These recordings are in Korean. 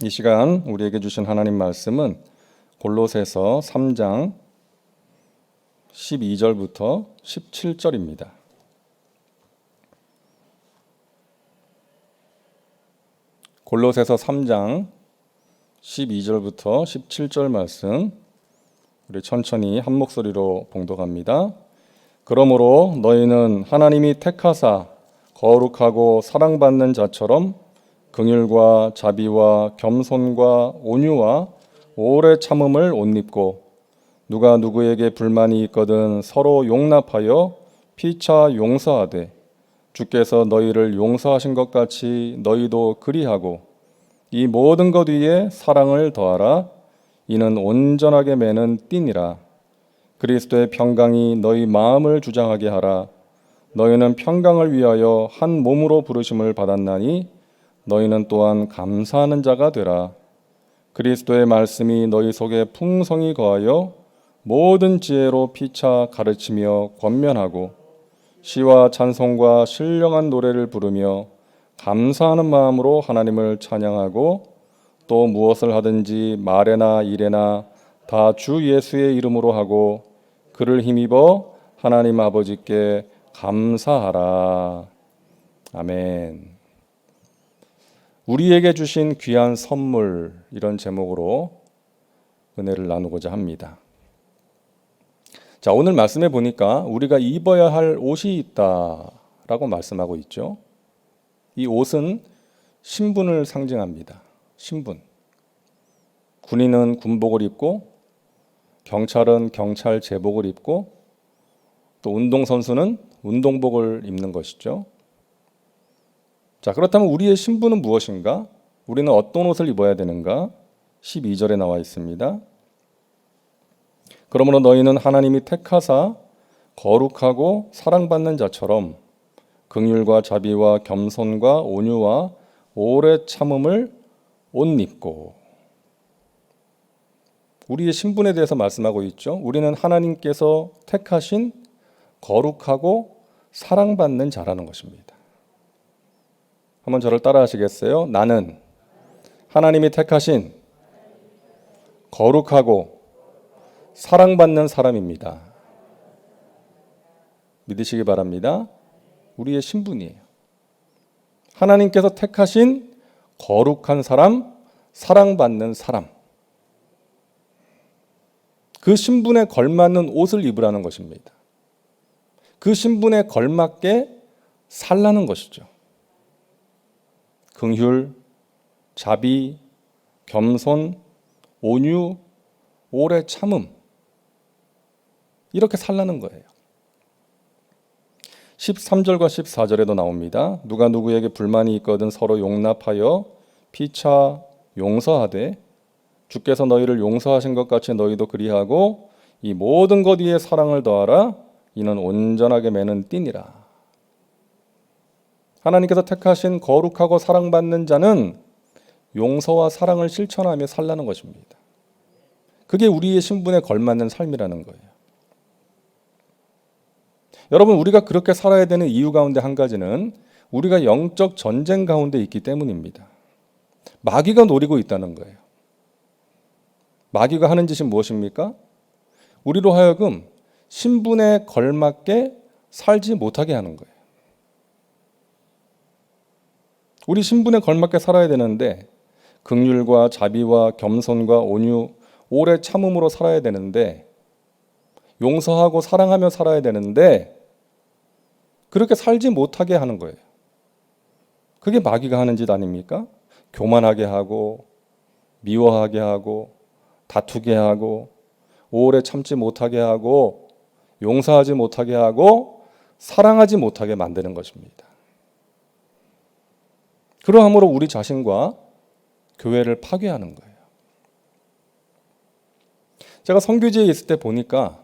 이 시간 우리에게 주신 하나님 말씀은 골로새서 3장 12절부터 17절입니다. 골로새서 3장 12절부터 17절 말씀 우리 천천히 한 목소리로 봉독합니다. 그러므로 너희는 하나님이 택하사 거룩하고 사랑받는 자처럼 긍휼과 자비와 겸손과 온유와 오래 참음을 옷 입고 누가 누구에게 불만이 있거든 서로 용납하여 피차 용서하되 주께서 너희를 용서하신 것 같이 너희도 그리하고 이 모든 것 위에 사랑을 더하라. 이는 온전하게 매는 띠니라. 그리스도의 평강이 너희 마음을 주장하게 하라. 너희는 평강을 위하여 한 몸으로 부르심을 받았나니 너희는 또한 감사하는 자가 되라. 그리스도의 말씀이 너희 속에 풍성히 거하여 모든 지혜로 피차 가르치며 권면하고 시와 찬송과 신령한 노래를 부르며 감사하는 마음으로 하나님을 찬양하고 또 무엇을 하든지 말에나 일에나 다 주 예수의 이름으로 하고 그를 힘입어 하나님 아버지께 감사하라. 아멘. 우리에게 주신 귀한 선물, 이런 제목으로 은혜를 나누고자 합니다. 자, 오늘 말씀해 보니까 우리가 입어야 할 옷이 있다라고 말씀하고 있죠. 이 옷은 신분을 상징합니다. 신분. 군인은 군복을 입고 경찰은 경찰 제복을 입고 또 운동선수는 운동복을 입는 것이죠. 자, 그렇다면 우리의 신분은 무엇인가? 우리는 어떤 옷을 입어야 되는가? 12절에 나와 있습니다. 그러므로 너희는 하나님이 택하사 거룩하고 사랑받는 자처럼 긍휼과 자비와 겸손과 온유와 오래 참음을 옷 입고. 우리의 신분에 대해서 말씀하고 있죠. 우리는 하나님께서 택하신 거룩하고 사랑받는 자라는 것입니다. 한번 저를 따라 하시겠어요? 나는 하나님이 택하신 거룩하고 사랑받는 사람입니다. 믿으시기 바랍니다. 우리의 신분이에요. 하나님께서 택하신 거룩한 사람, 사랑받는 사람. 그 신분에 걸맞는 옷을 입으라는 것입니다. 그 신분에 걸맞게 살라는 것이죠. 긍휼, 자비, 겸손, 온유, 오래 참음. 이렇게 살라는 거예요. 13절과 14절에도 나옵니다. 누가 누구에게 불만이 있거든 서로 용납하여 피차 용서하되 주께서 너희를 용서하신 것 같이 너희도 그리하고 이 모든 것 위에 사랑을 더하라. 이는 온전하게 매는 띠니라. 하나님께서 택하신 거룩하고 사랑받는 자는 용서와 사랑을 실천하며 살라는 것입니다. 그게 우리의 신분에 걸맞는 삶이라는 거예요. 여러분, 우리가 그렇게 살아야 되는 이유 가운데 한 가지는 우리가 영적 전쟁 가운데 있기 때문입니다. 마귀가 노리고 있다는 거예요. 마귀가 하는 짓이 무엇입니까? 우리로 하여금 신분에 걸맞게 살지 못하게 하는 거예요. 우리 신분에 걸맞게 살아야 되는데 긍휼과 자비와 겸손과 온유, 오래 참음으로 살아야 되는데 용서하고 사랑하며 살아야 되는데 그렇게 살지 못하게 하는 거예요. 그게 마귀가 하는 짓 아닙니까? 교만하게 하고 미워하게 하고 다투게 하고 오래 참지 못하게 하고 용서하지 못하게 하고 사랑하지 못하게 만드는 것입니다. 그러함으로 우리 자신과 교회를 파괴하는 거예요. 제가 선교지에 있을 때 보니까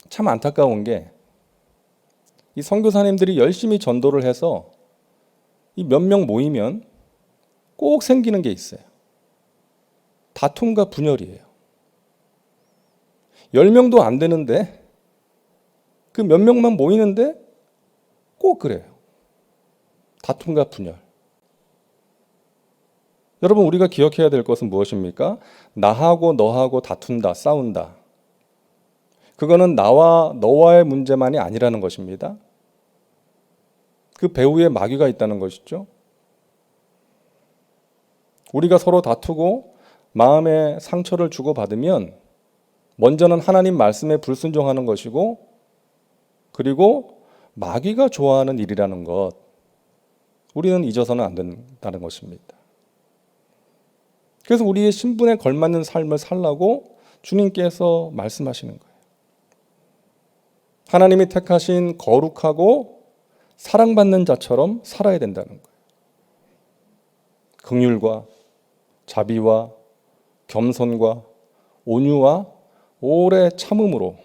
참 안타까운 게 이 선교사님들이 열심히 전도를 해서 이 몇 명 모이면 꼭 생기는 게 있어요. 다툼과 분열이에요. 10명도 안 되는데 그 몇 명만 모이는데 꼭 그래요. 다툼과 분열. 여러분, 우리가 기억해야 될 것은 무엇입니까? 나하고 너하고 다툰다, 싸운다. 그거는 나와 너와의 문제만이 아니라는 것입니다. 그 배후에 마귀가 있다는 것이죠. 우리가 서로 다투고 마음의 상처를 주고받으면 먼저는 하나님 말씀에 불순종하는 것이고, 그리고 마귀가 좋아하는 일이라는 것, 우리는 잊어서는 안 된다는 것입니다. 그래서 우리의 신분에 걸맞는 삶을 살라고 주님께서 말씀하시는 거예요. 하나님이 택하신 거룩하고 사랑받는 자처럼 살아야 된다는 거예요. 긍휼과 자비와 겸손과 온유와 오래 참음으로,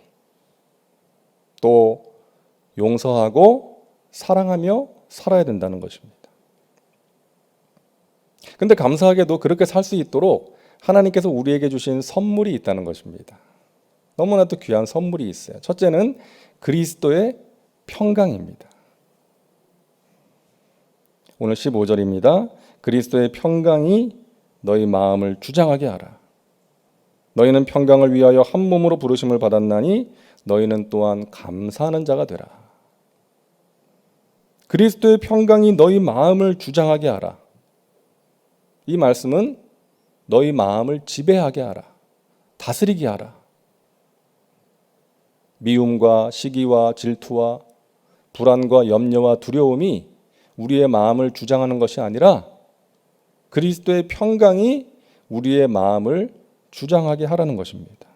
또 용서하고 사랑하며 살아야 된다는 것입니다. 근데 감사하게도 그렇게 살 수 있도록 하나님께서 우리에게 주신 선물이 있다는 것입니다. 너무나도 귀한 선물이 있어요. 첫째는 그리스도의 평강입니다. 오늘 15절입니다. 그리스도의 평강이 너희 마음을 주장하게 하라. 너희는 평강을 위하여 한 몸으로 부르심을 받았나니 너희는 또한 감사하는 자가 되라. 그리스도의 평강이 너희 마음을 주장하게 하라. 이 말씀은 너희 마음을 지배하게 하라. 다스리게 하라. 미움과 시기와 질투와 불안과 염려와 두려움이 우리의 마음을 주장하는 것이 아니라 그리스도의 평강이 우리의 마음을 주장하게 하라는 것입니다.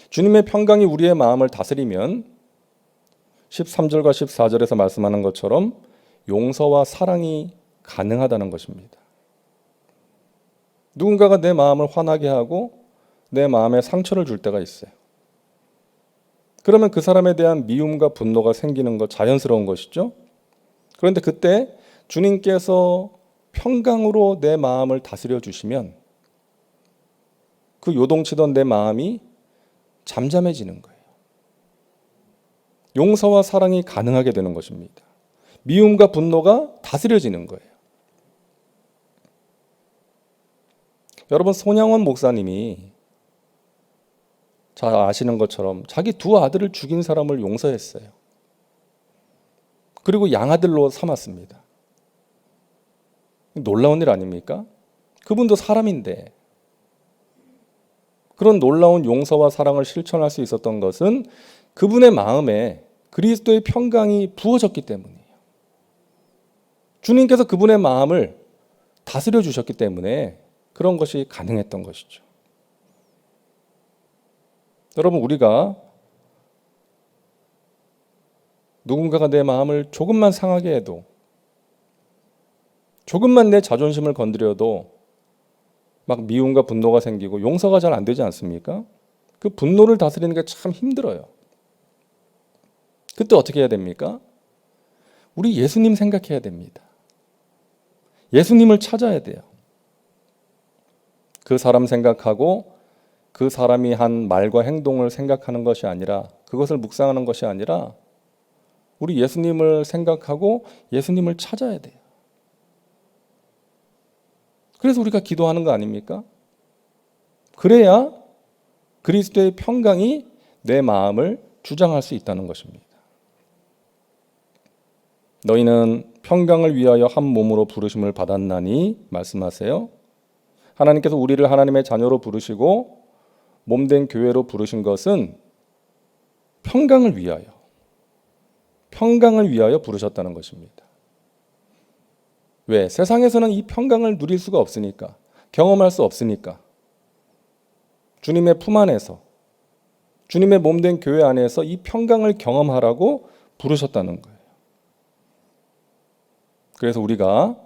주님의 평강이 우리의 마음을 다스리면 13절과 14절에서 말씀하는 것처럼 용서와 사랑이 가능하다는 것입니다. 누군가가 내 마음을 화나게 하고 내 마음에 상처를 줄 때가 있어요. 그러면 그 사람에 대한 미움과 분노가 생기는 것 자연스러운 것이죠. 그런데 그때 주님께서 평강으로 내 마음을 다스려 주시면 그 요동치던 내 마음이 잠잠해지는 거예요. 용서와 사랑이 가능하게 되는 것입니다. 미움과 분노가 다스려지는 거예요. 여러분, 손양원 목사님이 잘 아시는 것처럼 자기 두 아들을 죽인 사람을 용서했어요. 그리고 양아들로 삼았습니다. 놀라운 일 아닙니까? 그분도 사람인데 그런 놀라운 용서와 사랑을 실천할 수 있었던 것은 그분의 마음에 그리스도의 평강이 부어졌기 때문이에요. 주님께서 그분의 마음을 다스려 주셨기 때문에 그런 것이 가능했던 것이죠. 여러분, 우리가 누군가가 내 마음을 조금만 상하게 해도, 조금만 내 자존심을 건드려도 막 미움과 분노가 생기고 용서가 잘 안 되지 않습니까? 그 분노를 다스리는 게 참 힘들어요. 그때 어떻게 해야 됩니까? 우리 예수님 생각해야 됩니다. 예수님을 찾아야 돼요. 그 사람 생각하고 그 사람이 한 말과 행동을 생각하는 것이 아니라, 그것을 묵상하는 것이 아니라 우리 예수님을 생각하고 예수님을 찾아야 돼요. 그래서 우리가 기도하는 거 아닙니까? 그래야 그리스도의 평강이 내 마음을 주장할 수 있다는 것입니다. 너희는 평강을 위하여 한 몸으로 부르심을 받았나니 말씀하세요. 하나님께서 우리를 하나님의 자녀로 부르시고 몸된 교회로 부르신 것은 평강을 위하여 부르셨다는 것입니다. 왜? 세상에서는 이 평강을 누릴 수가 없으니까, 경험할 수 없으니까 주님의 품 안에서, 주님의 몸된 교회 안에서 이 평강을 경험하라고 부르셨다는 거예요. 그래서 우리가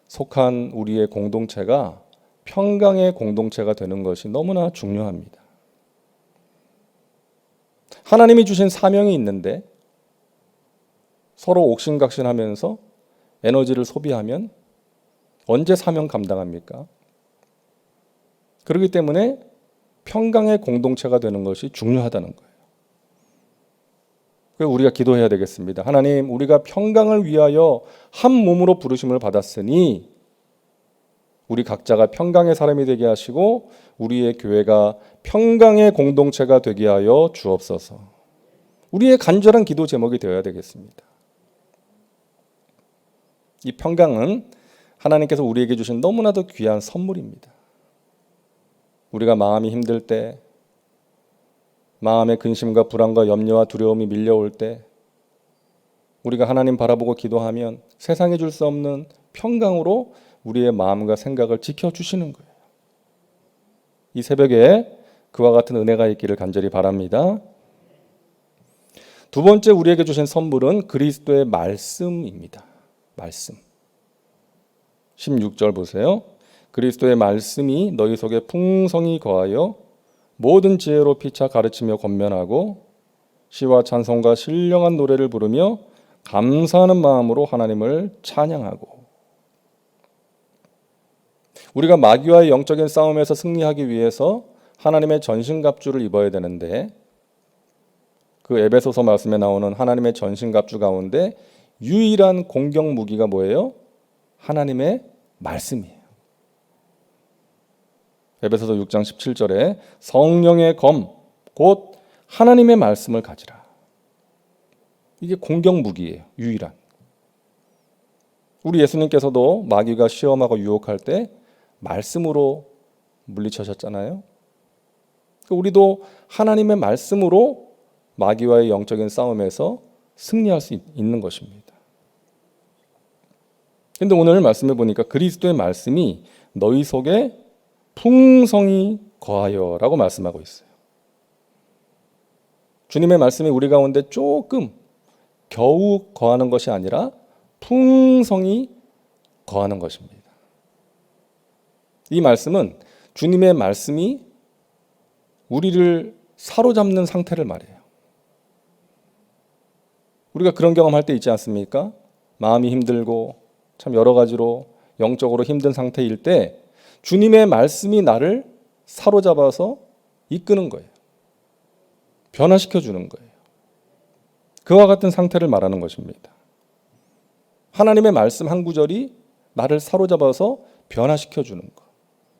속한 우리의 공동체가 평강의 공동체가 되는 것이 너무나 중요합니다. 하나님이 주신 사명이 있는데 서로 옥신각신하면서 에너지를 소비하면 언제 사명 감당합니까? 그렇기 때문에 평강의 공동체가 되는 것이 중요하다는 거예요. 그래서 우리가 기도해야 되겠습니다. 하나님, 우리가 평강을 위하여 한 몸으로 부르심을 받았으니 우리 각자가 평강의 사람이 되게 하시고 우리의 교회가 평강의 공동체가 되게 하여 주옵소서. 우리의 간절한 기도 제목이 되어야 되겠습니다. 이 평강은 하나님께서 우리에게 주신 너무나도 귀한 선물입니다. 우리가 마음이 힘들 때, 마음의 근심과 불안과 염려와 두려움이 밀려올 때 우리가 하나님 바라보고 기도하면 세상에 줄 수 없는 평강으로 우리의 마음과 생각을 지켜주시는 거예요. 이 새벽에 그와 같은 은혜가 있기를 간절히 바랍니다. 두 번째 우리에게 주신 선물은 그리스도의 말씀입니다. 말씀. 16절 보세요. 그리스도의 말씀이 너희 속에 풍성히 거하여 모든 지혜로 피차 가르치며 권면하고 시와 찬송과 신령한 노래를 부르며 감사하는 마음으로 하나님을 찬양하고. 우리가 마귀와의 영적인 싸움에서 승리하기 위해서 하나님의 전신갑주를 입어야 되는데 그 에베소서 말씀에 나오는 하나님의 전신갑주 가운데 유일한 공격 무기가 뭐예요? 하나님의 말씀이에요. 에베소서 6장 17절에 성령의 검, 곧 하나님의 말씀을 가지라. 이게 공격 무기예요. 유일한. 우리 예수님께서도 마귀가 시험하고 유혹할 때 말씀으로 물리쳐셨잖아요. 우리도 하나님의 말씀으로 마귀와의 영적인 싸움에서 승리할 수 있는 것입니다. 그런데 오늘 말씀해 보니까 그리스도의 말씀이 너희 속에 풍성히 거하여 라고 말씀하고 있어요. 주님의 말씀이 우리 가운데 조금 겨우 거하는 것이 아니라 풍성히 거하는 것입니다. 이 말씀은 주님의 말씀이 우리를 사로잡는 상태를 말해요. 우리가 그런 경험할 때 있지 않습니까? 마음이 힘들고 참 여러 가지로 영적으로 힘든 상태일 때 주님의 말씀이 나를 사로잡아서 이끄는 거예요. 변화시켜 주는 거예요. 그와 같은 상태를 말하는 것입니다. 하나님의 말씀 한 구절이 나를 사로잡아서 변화시켜 주는 것,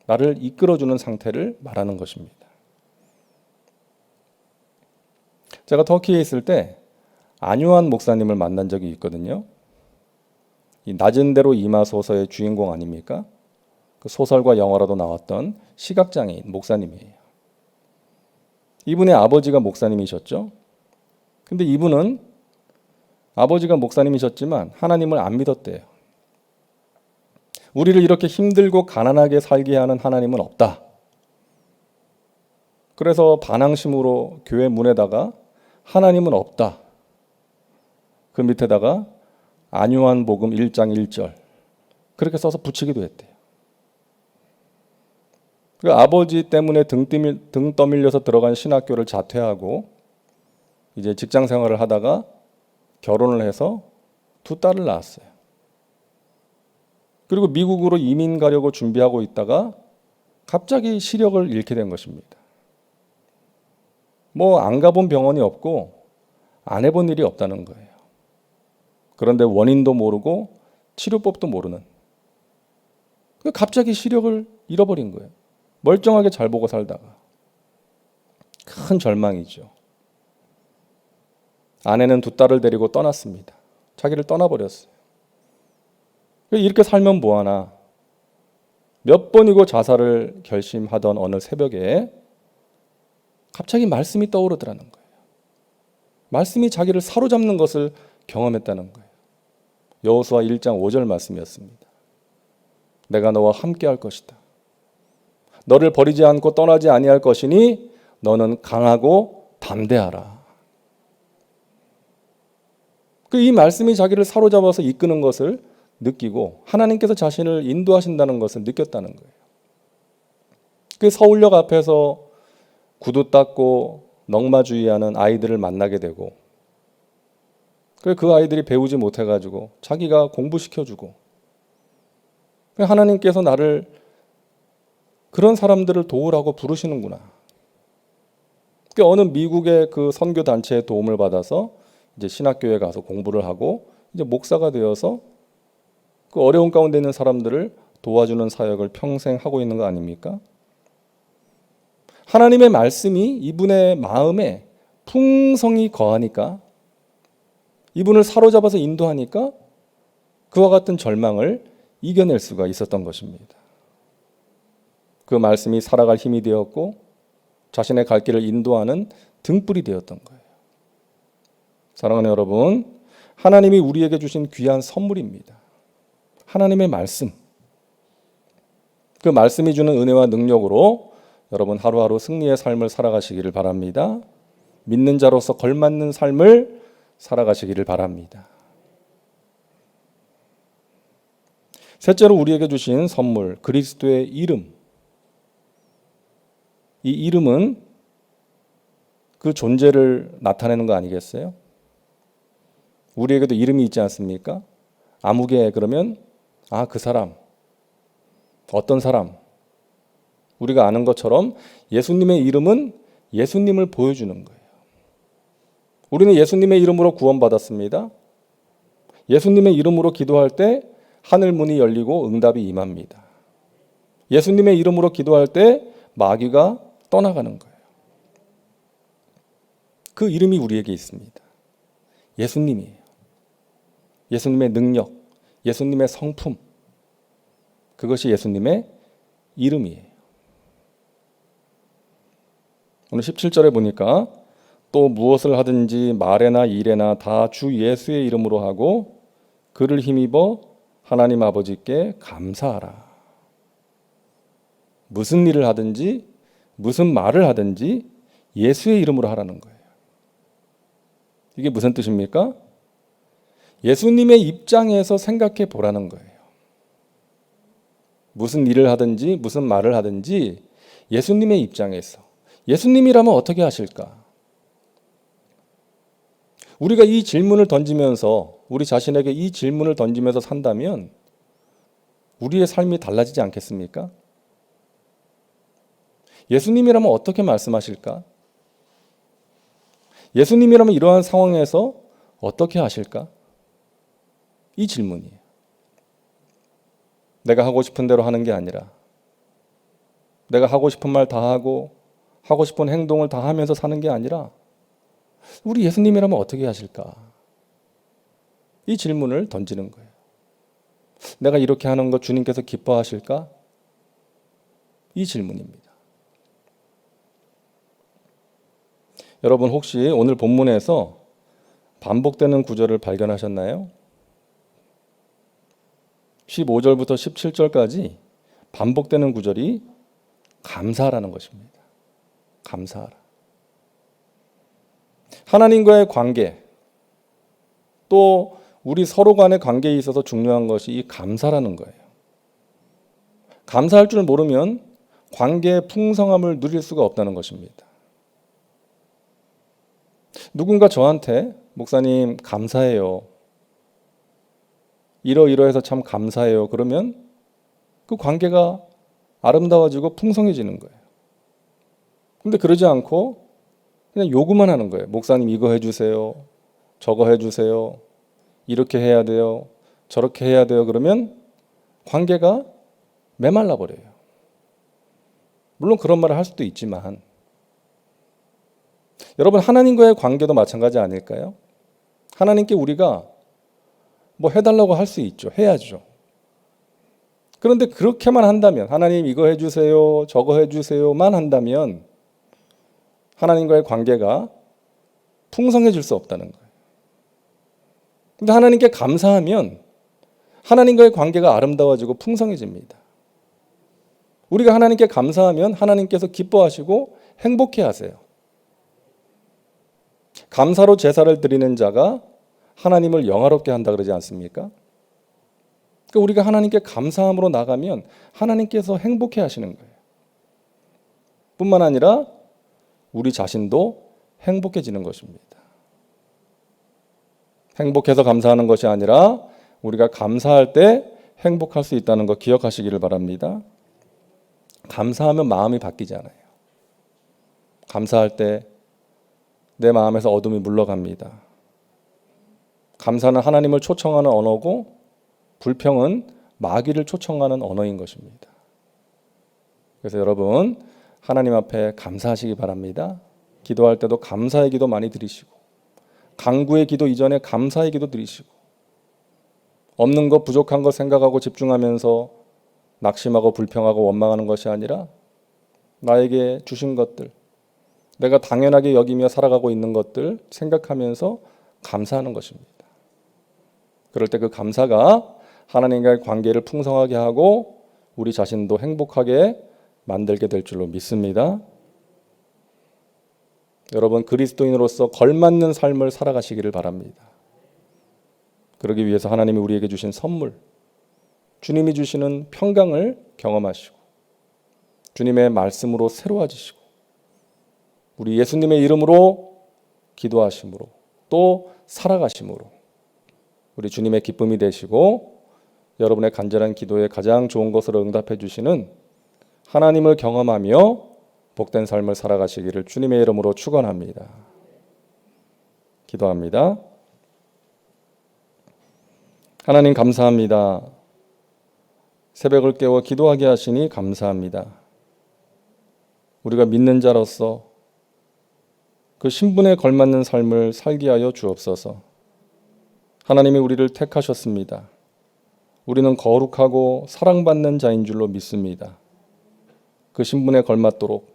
나를 이끌어 주는 상태를 말하는 것입니다. 제가 터키에 있을 때 안유한 목사님을 만난 적이 있거든요. 이 낮은 대로 임하소서의 주인공 아닙니까? 그 소설과 영화로도 나왔던 시각장애인 목사님이에요. 이분의 아버지가 목사님이셨죠. 근데 이분은 아버지가 목사님이셨지만 하나님을 안 믿었대요. 우리를 이렇게 힘들고 가난하게 살게 하는 하나님은 없다. 그래서 반항심으로 교회 문에다가 하나님은 없다. 그 밑에다가 안유한 복음 1장 1절 그렇게 써서 붙이기도 했대요. 그 아버지 때문에 등 떠밀려서 들어간 신학교를 자퇴하고 이제 직장 생활을 하다가 결혼을 해서 두 딸을 낳았어요. 그리고 미국으로 이민 가려고 준비하고 있다가 갑자기 시력을 잃게 된 것입니다. 뭐 안 가본 병원이 없고 안 해본 일이 없다는 거예요. 그런데 원인도 모르고 치료법도 모르는. 갑자기 시력을 잃어버린 거예요. 멀쩡하게 잘 보고 살다가. 큰 절망이죠. 아내는 두 딸을 데리고 떠났습니다. 자기를 떠나버렸어요. 이렇게 살면 뭐하나. 몇 번이고 자살을 결심하던 어느 새벽에 갑자기 말씀이 떠오르더라는 거예요. 말씀이 자기를 사로잡는 것을 경험했다는 거예요. 여호수아 1장 5절 말씀이었습니다. 내가 너와 함께 할 것이다. 너를 버리지 않고 떠나지 아니할 것이니 너는 강하고 담대하라. 이 말씀이 자기를 사로잡아서 이끄는 것을 느끼고 하나님께서 자신을 인도하신다는 것을 느꼈다는 거예요. 그 서울역 앞에서 구두 닦고 넝마주의하는 아이들을 만나게 되고 그 아이들이 배우지 못해가지고 자기가 공부시켜주고 하나님께서 나를 그런 사람들을 도우라고 부르시는구나. 어느 미국의 그 선교 단체의 도움을 받아서 이제 신학교에 가서 공부를 하고 이제 목사가 되어서 그 어려운 가운데 있는 사람들을 도와주는 사역을 평생 하고 있는 거 아닙니까? 하나님의 말씀이 이분의 마음에 풍성히 거하니까, 이분을 사로잡아서 인도하니까 그와 같은 절망을 이겨낼 수가 있었던 것입니다. 그 말씀이 살아갈 힘이 되었고 자신의 갈 길을 인도하는 등불이 되었던 거예요. 사랑하는 여러분, 하나님이 우리에게 주신 귀한 선물입니다. 하나님의 말씀. 그 말씀이 주는 은혜와 능력으로 여러분 하루하루 승리의 삶을 살아가시기를 바랍니다. 믿는 자로서 걸맞는 삶을 살아가시기를 바랍니다. 셋째로 우리에게 주신 선물, 그리스도의 이름. 이 이름은 그 존재를 나타내는 거 아니겠어요? 우리에게도 이름이 있지 않습니까? 아무개 그러면 그 사람, 어떤 사람. 우리가 아는 것처럼 예수님의 이름은 예수님을 보여주는 거예요. 우리는 예수님의 이름으로 구원받았습니다. 예수님의 이름으로 기도할 때 하늘 문이 열리고 응답이 임합니다. 예수님의 이름으로 기도할 때 마귀가 떠나가는 거예요. 그 이름이 우리에게 있습니다. 예수님이에요. 예수님의 능력, 예수님의 성품, 그것이 예수님의 이름이에요. 오늘 17절에 보니까 또 무엇을 하든지 말에나 일에나 다 주 예수의 이름으로 하고 그를 힘입어 하나님 아버지께 감사하라. 무슨 일을 하든지 무슨 말을 하든지 예수의 이름으로 하라는 거예요. 이게 무슨 뜻입니까? 예수님의 입장에서 생각해 보라는 거예요. 무슨 일을 하든지 무슨 말을 하든지 예수님의 입장에서, 예수님이라면 어떻게 하실까? 우리가 이 질문을 던지면서, 우리 자신에게 이 질문을 던지면서 산다면 우리의 삶이 달라지지 않겠습니까? 예수님이라면 어떻게 말씀하실까? 예수님이라면 이러한 상황에서 어떻게 하실까? 이 질문이에요. 내가 하고 싶은 대로 하는 게 아니라 내가 하고 싶은 말 다 하고 하고 싶은 행동을 다 하면서 사는 게 아니라 우리 예수님이라면 어떻게 하실까? 이 질문을 던지는 거예요. 내가 이렇게 하는 거 주님께서 기뻐하실까? 이 질문입니다. 여러분 혹시 오늘 본문에서 반복되는 구절을 발견하셨나요? 15절부터 17절까지 반복되는 구절이 감사라는 것입니다. 감사하라. 하나님과의 관계, 또 우리 서로 간의 관계에 있어서 중요한 것이 이 감사라는 거예요. 감사할 줄 모르면 관계의 풍성함을 누릴 수가 없다는 것입니다. 누군가 저한테 목사님 감사해요. 이러이러해서 참 감사해요. 그러면 그 관계가 아름다워지고 풍성해지는 거예요. 근데 그러지 않고 그냥 요구만 하는 거예요. 목사님 이거 해주세요. 저거 해주세요. 이렇게 해야 돼요. 저렇게 해야 돼요. 그러면 관계가 메말라 버려요. 물론 그런 말을 할 수도 있지만 여러분 하나님과의 관계도 마찬가지 아닐까요? 하나님께 우리가 뭐 해달라고 할 수 있죠. 해야죠. 그런데 그렇게만 한다면 하나님 이거 해주세요. 저거 해주세요만 한다면 하나님과의 관계가 풍성해질 수 없다는 거예요. 근데 하나님께 감사하면 하나님과의 관계가 아름다워지고 풍성해집니다. 우리가 하나님께 감사하면 하나님께서 기뻐하시고 행복해 하세요. 감사로 제사를 드리는 자가 하나님을 영화롭게 한다 그러지 않습니까? 그러니까 우리가 하나님께 감사함으로 나가면 하나님께서 행복해 하시는 거예요. 뿐만 아니라 우리 자신도 행복해지는 것입니다. 행복해서 감사하는 것이 아니라 우리가 감사할 때 행복할 수 있다는 거 기억하시기를 바랍니다. 감사하면 마음이 바뀌잖아요. 감사할 때 내 마음에서 어둠이 물러갑니다. 감사는 하나님을 초청하는 언어고 불평은 마귀를 초청하는 언어인 것입니다. 그래서 여러분 하나님 앞에 감사하시기 바랍니다. 기도할 때도 감사의 기도 많이 드리시고 간구의 기도 이전에 감사의 기도 드리시고 없는 것 부족한 것 생각하고 집중하면서 낙심하고 불평하고 원망하는 것이 아니라 나에게 주신 것들 내가 당연하게 여기며 살아가고 있는 것들 생각하면서 감사하는 것입니다. 그럴 때 그 감사가 하나님과의 관계를 풍성하게 하고 우리 자신도 행복하게 만들게 될 줄로 믿습니다. 여러분 그리스도인으로서 걸맞는 삶을 살아가시기를 바랍니다. 그러기 위해서 하나님이 우리에게 주신 선물, 주님이 주시는 평강을 경험하시고 주님의 말씀으로 새로워지시고 우리 예수님의 이름으로 기도하심으로 또 살아가심으로 우리 주님의 기쁨이 되시고 여러분의 간절한 기도에 가장 좋은 것으로 응답해 주시는 하나님을 경험하며 복된 삶을 살아가시기를 주님의 이름으로 축원합니다. 기도합니다. 하나님 감사합니다. 새벽을 깨워 기도하게 하시니 감사합니다. 우리가 믿는 자로서 그 신분에 걸맞는 삶을 살게 하여 주옵소서. 하나님이 우리를 택하셨습니다. 우리는 거룩하고 사랑받는 자인 줄로 믿습니다. 그 신분에 걸맞도록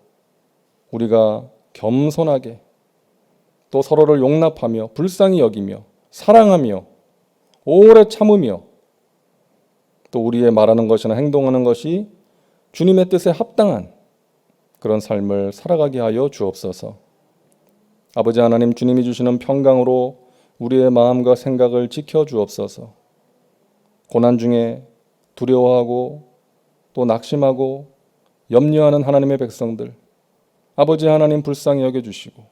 우리가 겸손하게 또 서로를 용납하며 불쌍히 여기며 사랑하며 오래 참으며 또 우리의 말하는 것이나 행동하는 것이 주님의 뜻에 합당한 그런 삶을 살아가게 하여 주옵소서. 아버지 하나님 주님이 주시는 평강으로 우리의 마음과 생각을 지켜 주옵소서. 고난 중에 두려워하고 또 낙심하고 염려하는 하나님의 백성들 아버지 하나님 불쌍히 여겨주시고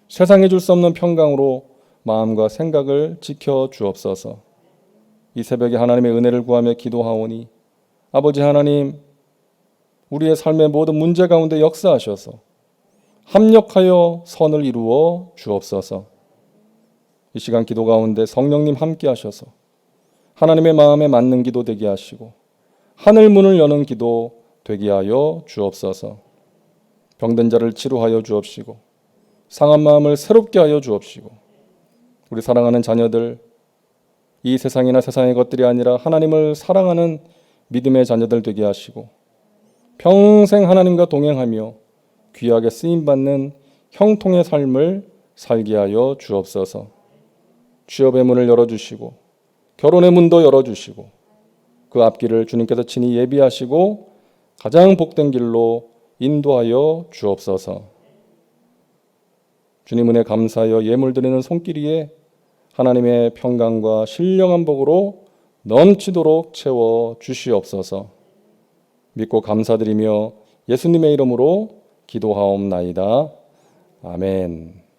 세상에 줄 수 없는 평강으로 마음과 생각을 지켜 주옵소서. 이 새벽에 하나님의 은혜를 구하며 기도하오니 아버지 하나님 우리의 삶의 모든 문제 가운데 역사하셔서 합력하여 선을 이루어 주옵소서. 이 시간 기도 가운데 성령님 함께 하셔서 하나님의 마음에 맞는 기도 되게 하시고 하늘 문을 여는 기도 되게 하여 주옵소서. 병든 자를 치료하여 주옵시고 상한 마음을 새롭게 하여 주옵시고 우리 사랑하는 자녀들 이 세상이나 세상의 것들이 아니라 하나님을 사랑하는 믿음의 자녀들 되게 하시고 평생 하나님과 동행하며 귀하게 쓰임받는 형통의 삶을 살게 하여 주옵소서. 취업의 문을 열어주시고 결혼의 문도 열어주시고 그 앞길을 주님께서 친히 예비하시고 가장 복된 길로 인도하여 주옵소서. 주님 은혜 감사하여 예물 드리는 손길 위에 하나님의 평강과 신령한 복으로 넘치도록 채워 주시옵소서. 믿고 감사드리며 예수님의 이름으로 기도하옵나이다. 아멘.